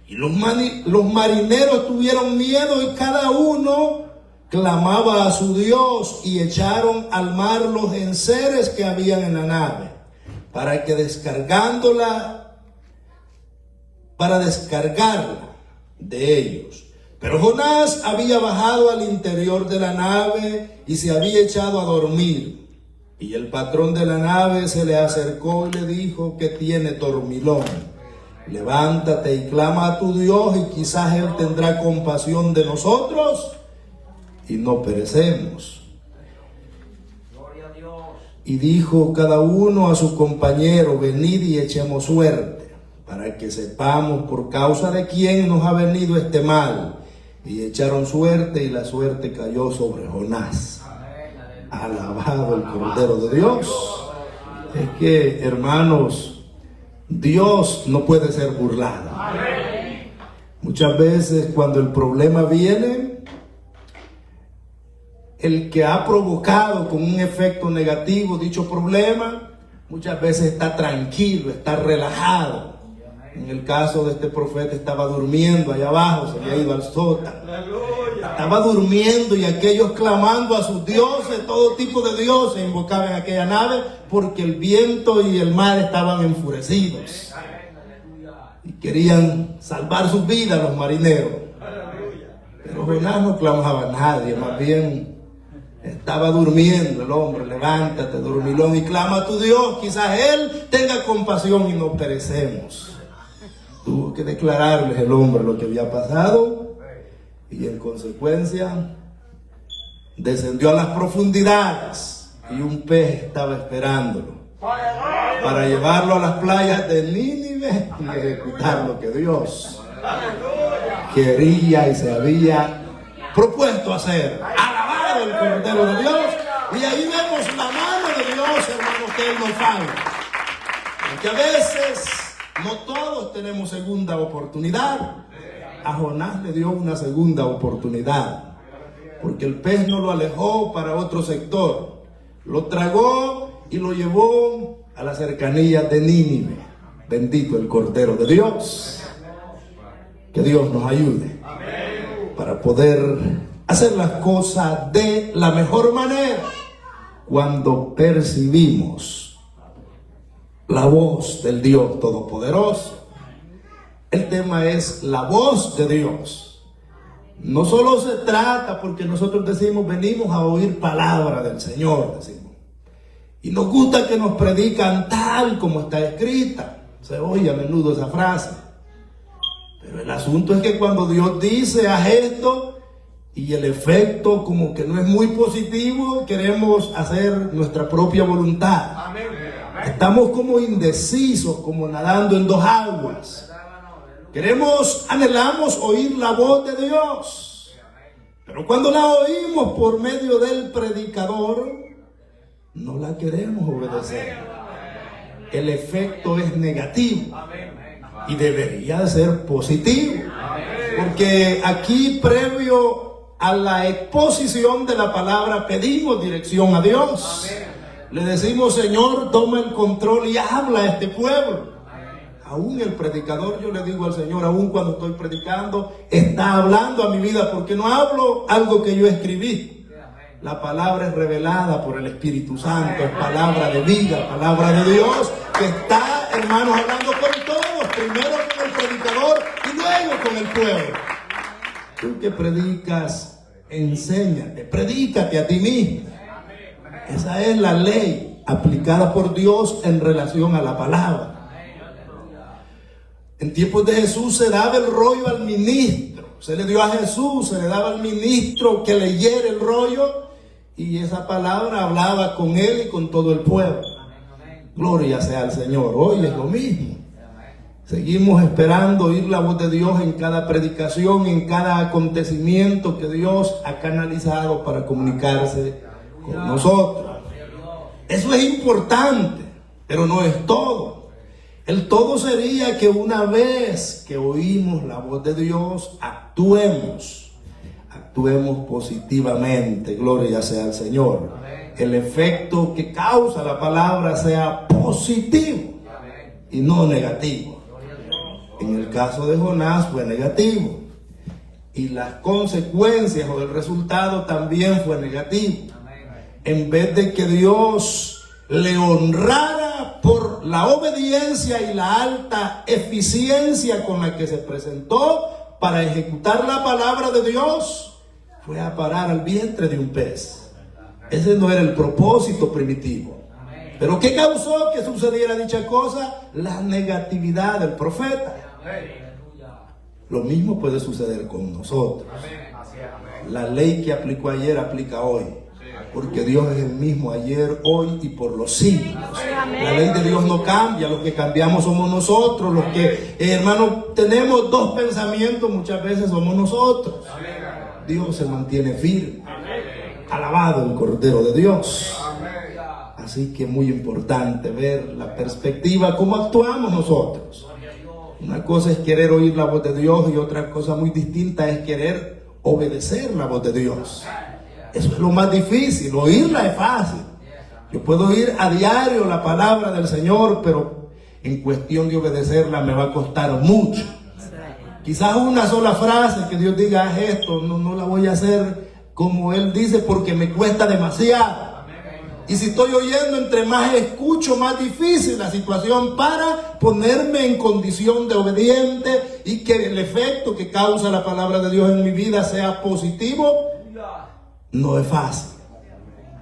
Y los marineros tuvieron miedo y cada uno clamaba a su Dios, y echaron al mar los enseres que habían en la nave, para que descargándola para descargarla de ellos. Pero Jonás había bajado al interior de la nave y se había echado a dormir. Y el patrón de la nave se le acercó y le dijo que tiene dormilón. Levántate y clama a tu Dios y quizás Él tendrá compasión de nosotros y no perecemos. Gloria a Dios. Y dijo cada uno a su compañero, venid y echemos suerte, para que sepamos por causa de quién nos ha venido este mal. Y echaron suerte y la suerte cayó sobre Jonás. Alabado el Cordero de Dios. Es que, hermanos, Dios no puede ser burlado. Muchas veces cuando el problema viene, el que ha provocado con un efecto negativo dicho problema, muchas veces está tranquilo, está relajado. En el caso de este profeta estaba durmiendo allá abajo, se había ido al sótano. Estaba durmiendo y aquellos clamando a sus dioses, todo tipo de dioses invocaban en aquella nave porque el viento y el mar estaban enfurecidos. Y querían salvar sus vidas los marineros. Pero Jonás no clamaba a nadie, más bien estaba durmiendo el hombre. Levántate, dormilón, y clama a tu Dios, quizás Él tenga compasión y no perecemos. Tuvo que declararles el hombre lo que había pasado y en consecuencia descendió a las profundidades y un pez estaba esperándolo para llevarlo a las playas de Nínive y ejecutar lo que Dios quería y se había propuesto hacer. Alabado el Cordero de Dios. Y ahí vemos la mano de Dios, hermanos, que Él nos falla. Porque a veces no todos tenemos segunda oportunidad. A Jonás le dio una segunda oportunidad, porque el pez no lo alejó para otro sector, lo tragó y lo llevó a las cercanías de Nínive. Bendito el Cordero de Dios. Que Dios nos ayude para poder hacer las cosas de la mejor manera cuando percibimos la voz del Dios Todopoderoso. El tema es la voz de Dios. No solo se trata, porque nosotros decimos, venimos a oír palabra del Señor, decimos. Y nos gusta que nos predican tal como está escrita. Se oye a menudo esa frase. Pero el asunto es que cuando Dios dice, haz esto, y el efecto como que no es muy positivo, queremos hacer nuestra propia voluntad. Estamos como indecisos, como nadando en dos aguas. Anhelamos oír la voz de Dios. Pero cuando la oímos por medio del predicador, no la queremos obedecer. El efecto es negativo y debería de ser positivo. Porque aquí, previo a la exposición de la palabra, pedimos dirección a Dios. Le decimos, Señor, toma el control y habla a este pueblo. Aún el predicador, yo le digo al Señor, aún cuando estoy predicando, está hablando a mi vida, porque no hablo algo que yo escribí. La palabra es revelada por el Espíritu Santo, es palabra de vida, palabra de Dios, que está, hermanos, hablando con todos, primero con el predicador y luego con el pueblo. Tú que predicas, enséñate, predícate a ti mismo. Esa es la ley aplicada por Dios en relación a la palabra. En tiempos de Jesús se daba el rollo al ministro. Se le dio a Jesús, se le daba al ministro que leyera el rollo y esa palabra hablaba con él y con todo el pueblo. Gloria sea al Señor. Hoy es lo mismo. Seguimos esperando oír la voz de Dios en cada predicación, en cada acontecimiento que Dios ha canalizado para comunicarse con nosotros. Eso es importante, pero no es todo. El todo sería que una vez que oímos la voz de Dios, actuemos positivamente. Gloria sea al Señor. El efecto que causa la palabra sea positivo y no negativo. En el caso de Jonás fue negativo y las consecuencias o el resultado también fue negativo. En vez de que Dios le honrara por la obediencia y la alta eficiencia con la que se presentó para ejecutar la palabra de Dios fue a parar al vientre de un pez. Ese no era el propósito primitivo. Pero ¿qué causó que sucediera dicha cosa? La negatividad del profeta. Lo mismo puede suceder con nosotros. La ley que aplicó ayer aplica hoy. Porque Dios es el mismo ayer, hoy y por los siglos. La ley de Dios no cambia. Los que cambiamos somos nosotros. Los que, hermanos, tenemos dos pensamientos muchas veces somos nosotros. Dios se mantiene firme. Alabado el Cordero de Dios. Así que es muy importante ver la perspectiva, cómo actuamos nosotros. Una cosa es querer oír la voz de Dios y otra cosa muy distinta es querer obedecer la voz de Dios. Eso es lo más difícil. Oírla es fácil. Yo puedo oír a diario la palabra del Señor, pero en cuestión de obedecerla me va a costar mucho. Quizás una sola frase que Dios diga, haz esto, no la voy a hacer como Él dice porque me cuesta demasiado. Y si estoy oyendo, entre más escucho, más difícil la situación para ponerme en condición de obediente y que el efecto que causa la palabra de Dios en mi vida sea positivo. No es fácil.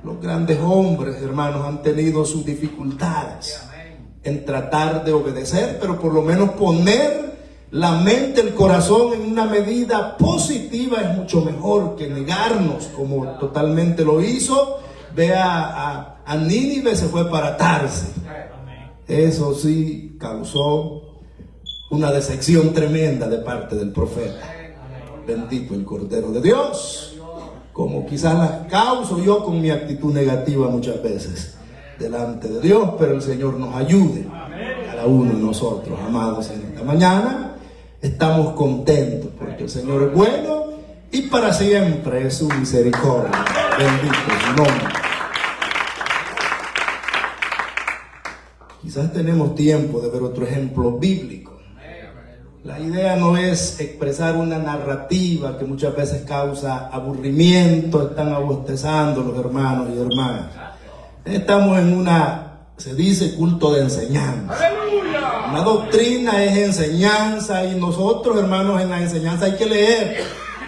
Los grandes hombres, hermanos, han tenido sus dificultades en tratar de obedecer, pero por lo menos poner la mente, el corazón en una medida positiva es mucho mejor que negarnos como totalmente lo hizo. Vea a Nínive, se fue para Tarsis. Eso sí causó una decepción tremenda de parte del profeta. Bendito el Cordero de Dios. Como quizás las causo yo con mi actitud negativa muchas veces delante de Dios, pero el Señor nos ayude, cada uno de nosotros, amados, en esta mañana. Estamos contentos porque el Señor es bueno y para siempre es su misericordia. Bendito su nombre. Quizás tenemos tiempo de ver otro ejemplo bíblico. La idea no es expresar una narrativa que muchas veces causa aburrimiento, están abostezando los hermanos y hermanas. Estamos en se dice culto de enseñanza. Una doctrina es enseñanza y nosotros, hermanos, en la enseñanza hay que leer.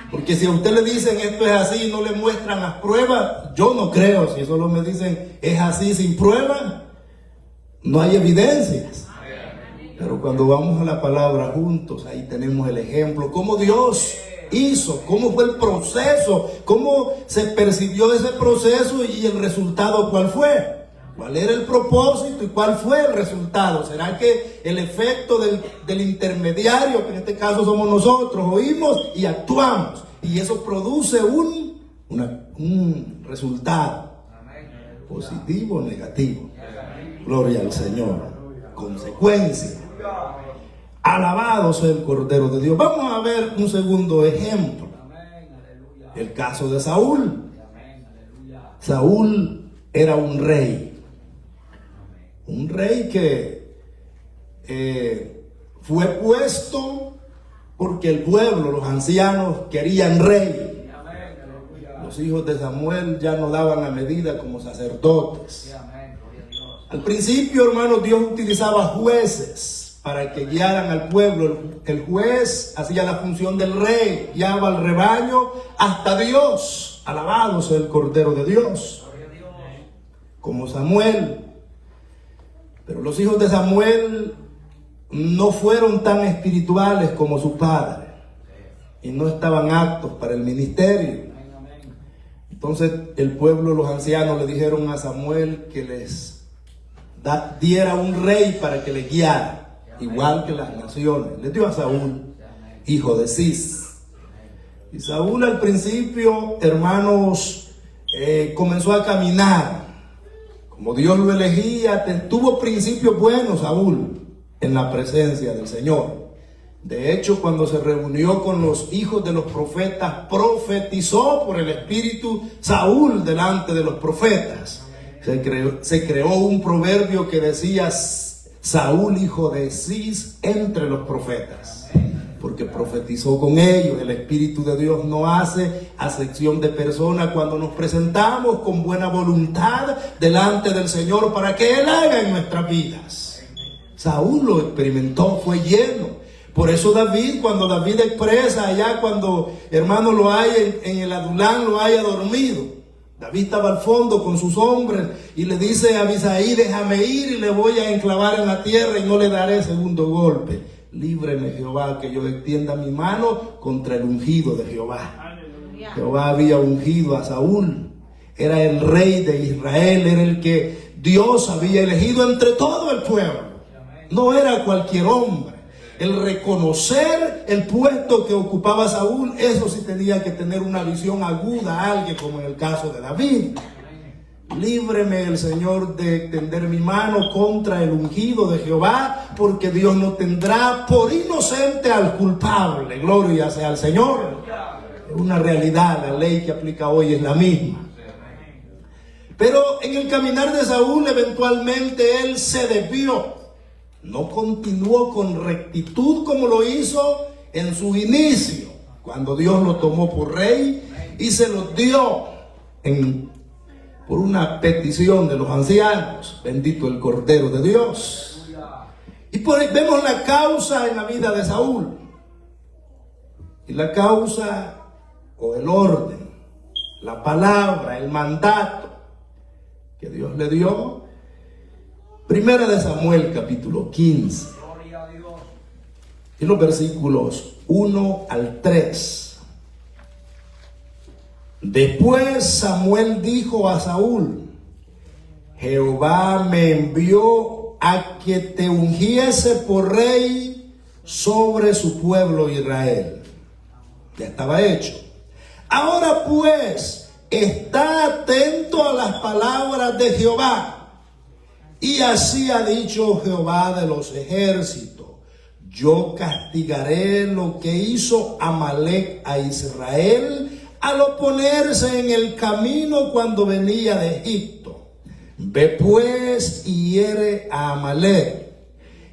Porque si a usted le dicen esto es así y no le muestran las pruebas, yo no creo. Si solo me dicen es así sin pruebas, no hay evidencias. Pero cuando vamos a la palabra juntos, ahí tenemos el ejemplo, cómo Dios hizo, cómo fue el proceso, cómo se percibió ese proceso y el resultado cuál fue. ¿Cuál era el propósito y cuál fue el resultado? ¿Será que el efecto del intermediario, que en este caso somos nosotros, oímos y actuamos? Y eso produce un resultado positivo o negativo. Gloria al Señor. Consecuencia. Alabado sea el Cordero de Dios. Vamos a ver un segundo ejemplo. El caso de Saúl. Saúl era un rey. Un rey que fue puesto porque el pueblo, los ancianos, querían rey. Los hijos de Samuel ya no daban la medida como sacerdotes. Al principio, hermanos, Dios utilizaba jueces para que guiaran al pueblo. El juez hacía la función del rey, guiaba al rebaño hasta Dios. Alabado sea el Cordero de Dios. Como Samuel. Pero los hijos de Samuel no fueron tan espirituales como su padre y no estaban aptos para el ministerio. Entonces el pueblo, los ancianos, le dijeron a Samuel que les diera un rey para que le guiara, igual que las naciones. Le dio a Saúl, hijo de Cis. Y Saúl al principio, hermanos, comenzó a caminar como Dios lo elegía. Tuvo principios buenos Saúl en la presencia del Señor. De hecho, cuando se reunió con los hijos de los profetas, profetizó por el Espíritu Saúl delante de los profetas. Se creó un proverbio que decía: Saúl, hijo de Cis, entre los profetas. Porque profetizó con ellos. El Espíritu de Dios no hace acepción de personas cuando nos presentamos con buena voluntad delante del Señor para que Él haga en nuestras vidas. Saúl lo experimentó, fue lleno. Por eso David, cuando David expresa allá, cuando hermano lo haya en el Adulán, lo haya dormido. David estaba al fondo con sus hombres y le dice a Abisai: déjame ir y le voy a enclavar en la tierra y no le daré segundo golpe. Líbreme, Jehová, que yo extienda mi mano contra el ungido de Jehová. Jehová había ungido a Saúl. Era el rey de Israel, era el que Dios había elegido entre todo el pueblo. No era cualquier hombre. El reconocer el puesto que ocupaba Saúl, eso sí tenía que tener una visión aguda a alguien, como en el caso de David. Líbreme el Señor de extender mi mano contra el ungido de Jehová, porque Dios no tendrá por inocente al culpable. Gloria sea al Señor. Es una realidad, la ley que aplica hoy es la misma. Pero en el caminar de Saúl, eventualmente él se desvió. No continuó con rectitud como lo hizo en su inicio, cuando Dios lo tomó por rey y se lo dio por una petición de los ancianos. Bendito el Cordero de Dios. Y por ahí vemos la causa en la vida de Saúl. Y la causa, o el orden, la palabra, el mandato que Dios le dio. Primera de Samuel, capítulo 15. Y los versículos 1 al 3. Después Samuel dijo a Saúl: Jehová me envió a que te ungiese por rey sobre su pueblo Israel. Ya estaba hecho. Ahora pues, está atento a las palabras de Jehová. Y así ha dicho Jehová de los ejércitos: yo castigaré lo que hizo Amalec a Israel al oponerse en el camino cuando venía de Egipto. Ve pues y hiere a Amalec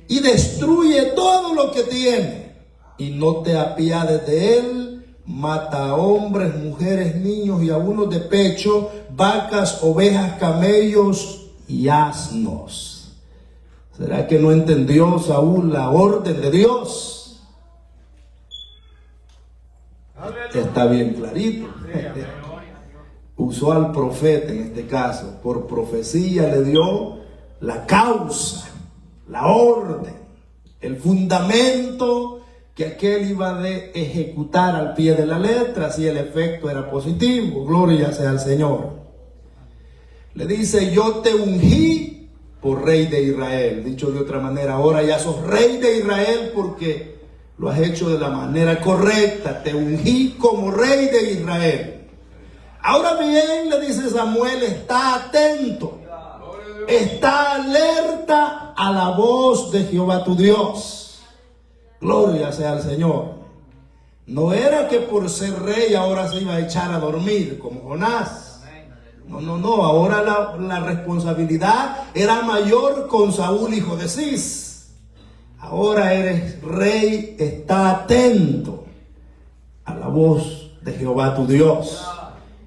y destruye todo lo que tiene, y no te apiades de él. Mata a hombres, mujeres, niños y a unos de pecho, vacas, ovejas, camellos y asnos. ¿Será que no entendió Saúl la orden de Dios? Está bien clarito. Usó al profeta en este caso. Por profecía le dio la causa, la orden, el fundamento que aquel iba a ejecutar al pie de la letra, si el efecto era positivo. Gloria sea al Señor. Le dice: yo te ungí por rey de Israel. Dicho de otra manera, ahora ya sos rey de Israel porque lo has hecho de la manera correcta. Te ungí como rey de Israel. Ahora bien, le dice Samuel, está atento, está alerta a la voz de Jehová tu Dios. Gloria sea al Señor. No era que por ser rey ahora se iba a echar a dormir como Jonás. No, ahora la responsabilidad era mayor con Saúl, hijo de Cis. Ahora eres rey, está atento a la voz de Jehová tu Dios.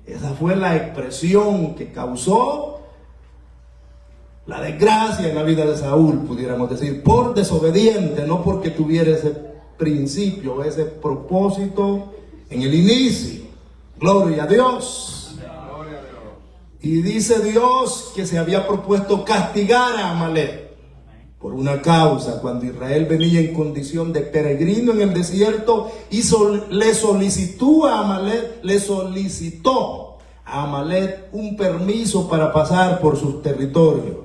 Esa fue la expresión que causó la desgracia en la vida de Saúl, pudiéramos decir, por desobediente, no porque tuviera ese principio, ese propósito en el inicio. Gloria a Dios. Y dice Dios que se había propuesto castigar a Amalec por una causa. Cuando Israel venía en condición de peregrino en el desierto, le solicitó a Amalec un permiso para pasar por sus territorios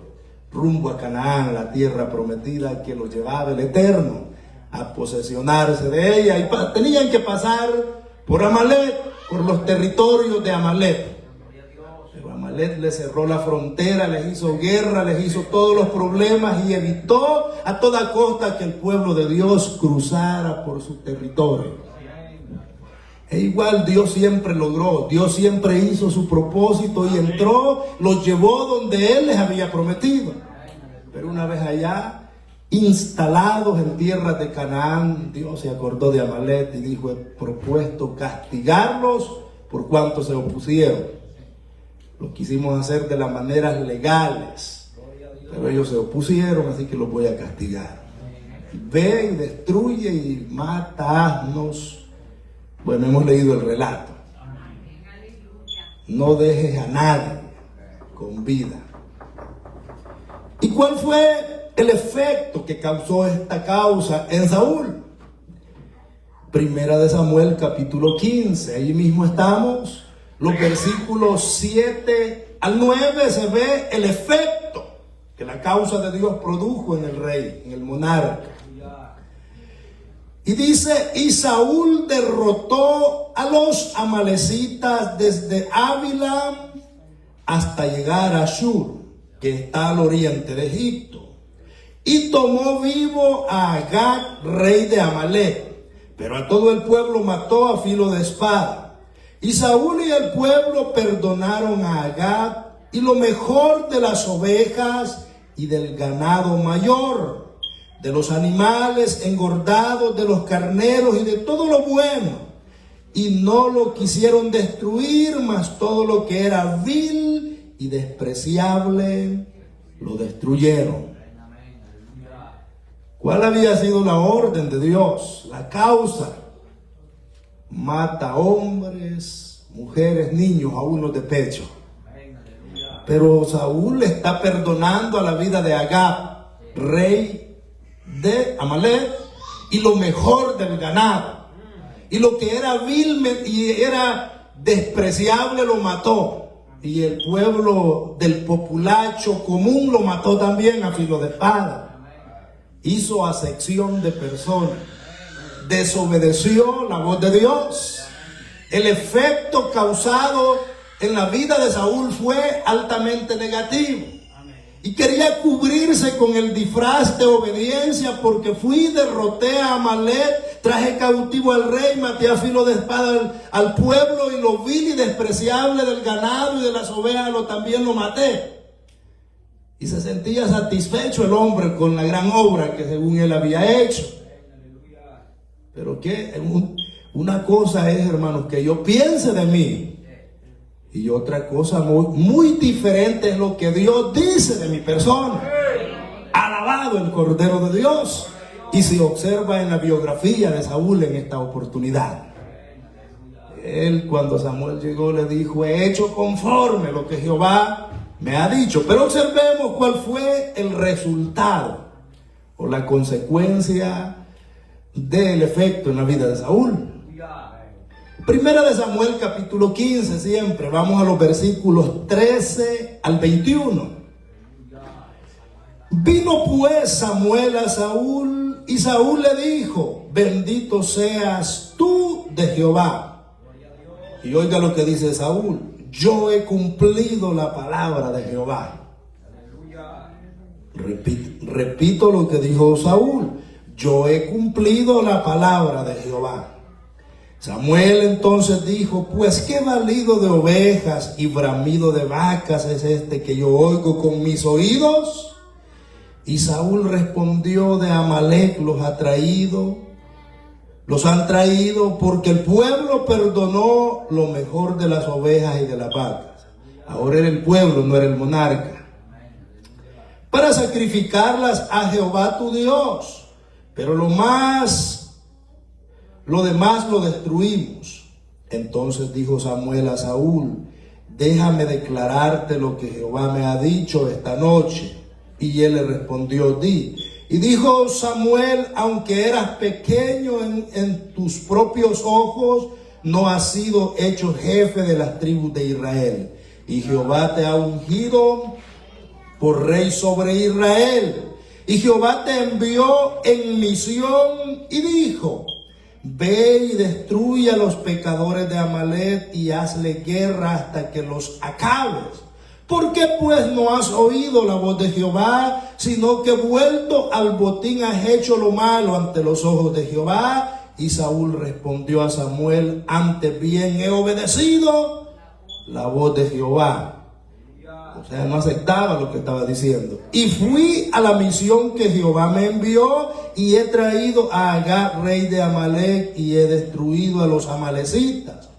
rumbo a Canaán, la tierra prometida que los llevaba el Eterno a posesionarse de ella. Y tenían que pasar por Amalec, por los territorios de Amalec. Pero Amalec les cerró la frontera, les hizo guerra, les hizo todos los problemas y evitó a toda costa que el pueblo de Dios cruzara por su territorio. E igual Dios siempre logró, Dios siempre hizo su propósito y entró, los llevó donde Él les había prometido. Pero una vez allá, instalados en tierras de Canaán, Dios se acordó de Amalec y dijo: he propuesto castigarlos por cuanto se opusieron. Lo quisimos hacer de las maneras legales, Pero ellos se opusieron, así que los voy a castigar. Ve y destruye y mata asnos. Bueno, hemos leído el relato. No dejes a nadie con vida. ¿Y cuál fue el efecto que causó esta causa en Saúl? Primera de Samuel capítulo 15, allí mismo estamos, los versículos 7 al 9 se ve el efecto que la causa de Dios produjo en el rey, en el monarca. Y dice, y Saúl derrotó a los amalecitas desde Ávila hasta llegar a Shur, que está al oriente de Egipto, y tomó vivo a Agag, rey de Amalec, pero a todo el pueblo mató a filo de espada. Y Saúl y el pueblo perdonaron a Agag y lo mejor de las ovejas y del ganado mayor, de los animales engordados, de los carneros y de todo lo bueno. Y no lo quisieron destruir, mas todo lo que era vil y despreciable lo destruyeron. ¿Cuál había sido la orden de Dios? La causa: mata hombres, mujeres, niños, aún los de pecho. Pero Saúl está perdonando a la vida de Agag, rey de Amalec, y lo mejor del ganado. Y lo que era vil y era despreciable lo mató. Y el pueblo del populacho común lo mató también a filo de espada. Hizo acepción de personas. Desobedeció la voz de Dios. El efecto causado en la vida de Saúl fue altamente negativo. Y quería cubrirse con el disfraz de obediencia, porque fui, derroté a Amalec, traje cautivo al rey, maté a filo de espada al pueblo, y lo vil y despreciable del ganado y de las ovejas también lo maté. Y se sentía satisfecho el hombre con la gran obra que según él había hecho. Pero que una cosa es, hermanos, que yo piense de mí. Y otra cosa muy diferente es lo que Dios dice de mi persona. Alabado el Cordero de Dios. Y se observa en la biografía de Saúl en esta oportunidad. Él, cuando Samuel llegó, le dijo: he hecho conforme lo que Jehová me ha dicho. Pero observemos cuál fue el resultado o la consecuencia del efecto en la vida de Saúl. Primera de Samuel capítulo 15, siempre vamos a los versículos 13 al 21. Vino pues Samuel a Saúl, y Saúl le dijo: bendito seas tú de Jehová. Y oiga lo que dice Saúl: yo he cumplido la palabra de Jehová. Repito lo que dijo Saúl: yo he cumplido la palabra de Jehová. Samuel entonces dijo: pues qué balido de ovejas y bramido de vacas es este que yo oigo con mis oídos. Y Saúl respondió: de Amalec los han traído porque el pueblo perdonó lo mejor de las ovejas y de las vacas. Ahora era el pueblo, no era el monarca, para sacrificarlas a Jehová tu Dios. Pero lo demás lo destruimos. Entonces dijo Samuel a Saúl: déjame declararte lo que Jehová me ha dicho esta noche. Y él le respondió: di. Y dijo Samuel: aunque eras pequeño en tus propios ojos, no has sido hecho jefe de las tribus de Israel. Y Jehová te ha ungido por rey sobre Israel. Y Jehová te envió en misión y dijo: ve y destruye a los pecadores de Amalec y hazle guerra hasta que los acabes. ¿Por qué pues no has oído la voz de Jehová, sino que vuelto al botín has hecho lo malo ante los ojos de Jehová? Y Saúl respondió a Samuel: antes bien he obedecido la voz de Jehová. O sea, no aceptaba lo que estaba diciendo. Y fui a la misión que Jehová me envió, y he traído a Agag, rey de Amalec, y he destruido a los amalecitas.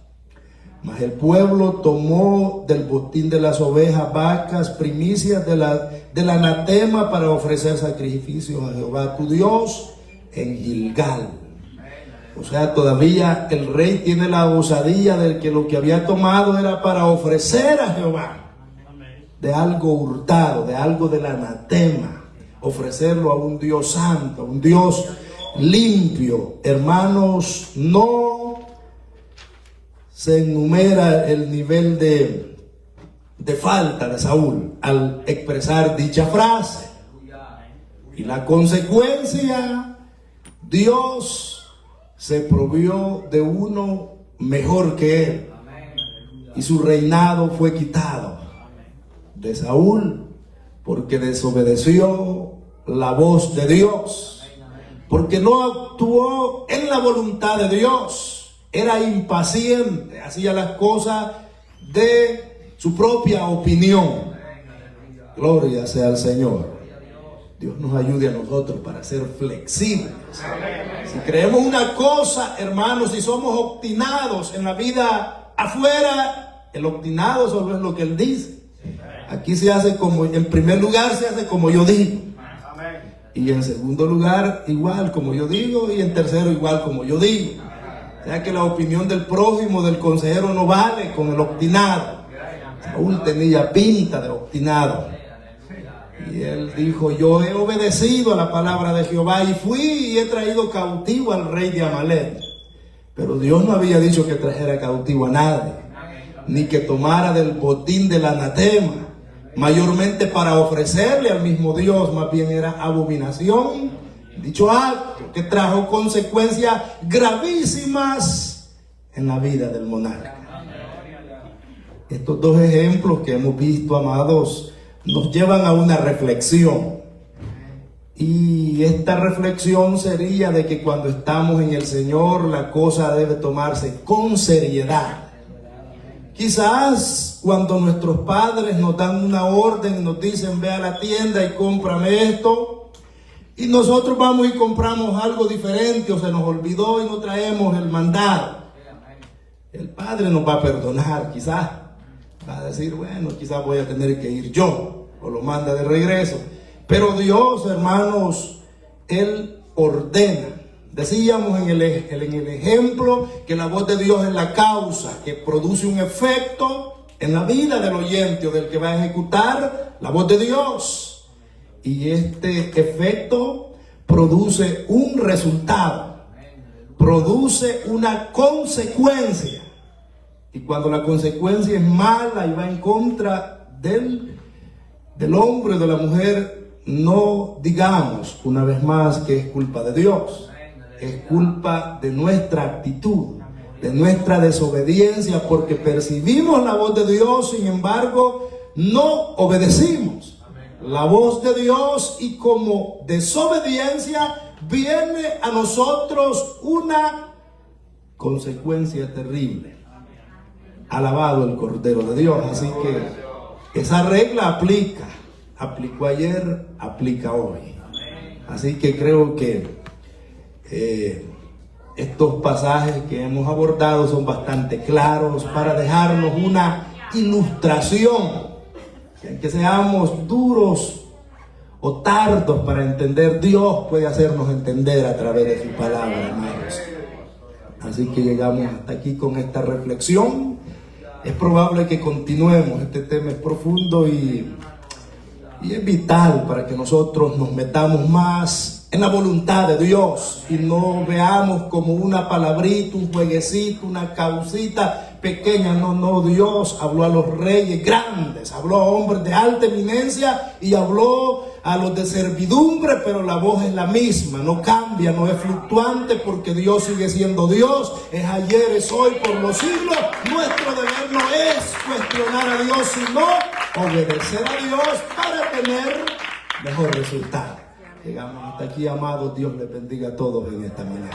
Mas el pueblo tomó del botín de las ovejas, vacas, primicias del anatema para ofrecer sacrificios a Jehová tu Dios en Gilgal. O sea, todavía el rey tiene la osadía de que lo que había tomado era para ofrecer a Jehová de algo hurtado, de algo del anatema, ofrecerlo a un Dios santo, a un Dios limpio. Hermanos, no se enumera el nivel de falta de Saúl al expresar dicha frase. Y la consecuencia, Dios se provió de uno mejor que él. Y su reinado fue quitado de Saúl porque desobedeció la voz de Dios, porque no actuó en la voluntad de Dios. Era impaciente, hacía las cosas de su propia opinión. Gloria sea al Señor. Dios nos ayude a nosotros para ser flexibles. Si creemos una cosa, hermanos, si somos obstinados en la vida afuera, el obstinado solo es lo que él dice. Aquí se hace como, en primer lugar se hace como yo digo. Y en segundo lugar, igual como yo digo. Y en tercero, igual como yo digo. O sea que la opinión del prójimo, del consejero, no vale con el obstinado. Saúl tenía pinta de obstinado. Y él dijo: yo he obedecido a la palabra de Jehová y fui y he traído cautivo al rey de Amalek. Pero Dios no había dicho que trajera cautivo a nadie, ni que tomara del botín del anatema, mayormente para ofrecerle al mismo Dios. Más bien era abominación dicho acto, que trajo consecuencias gravísimas en la vida del monarca. Estos dos ejemplos que hemos visto, amados, nos llevan a una reflexión. Y esta reflexión sería de que cuando estamos en el Señor, la cosa debe tomarse con seriedad. Quizás cuando nuestros padres nos dan una orden y nos dicen: ve a la tienda y cómprame esto, y nosotros vamos y compramos algo diferente, o se nos olvidó y no traemos el mandado, el Padre nos va a perdonar. Quizás va a decir: bueno, quizás voy a tener que ir yo, o lo manda de regreso. Pero Dios, hermanos, Él ordena. Decíamos en el ejemplo que la voz de Dios es la causa que produce un efecto en la vida del oyente o del que va a ejecutar la voz de Dios. Y este efecto produce un resultado, produce una consecuencia. Y cuando la consecuencia es mala y va en contra del hombre o de la mujer, no digamos una vez más que es culpa de Dios. Es culpa de nuestra actitud, de nuestra desobediencia, porque percibimos la voz de Dios, sin embargo, no obedecimos la voz de Dios, y como desobediencia viene a nosotros una consecuencia terrible. Alabado el Cordero de Dios. Así que esa regla aplicó ayer, aplica hoy. Así que creo que estos pasajes que hemos abordado son bastante claros para dejarnos una ilustración. Que seamos duros o tardos para entender, Dios puede hacernos entender a través de su palabra, hermanos. Así que llegamos hasta aquí con esta reflexión. Es probable que continuemos. Este tema es profundo y es vital para que nosotros nos metamos más en la voluntad de Dios y no veamos como una palabrita, un jueguecito, una causita pequeña. No, Dios habló a los reyes grandes, habló a hombres de alta eminencia y habló a los de servidumbre, pero la voz es la misma, no cambia, no es fluctuante, porque Dios sigue siendo Dios, es ayer, es hoy, por los siglos. Nuestro deber no es cuestionar a Dios, sino obedecer a Dios para tener mejor resultado. Llegamos hasta aquí, amados. Dios les bendiga a todos en esta mañana.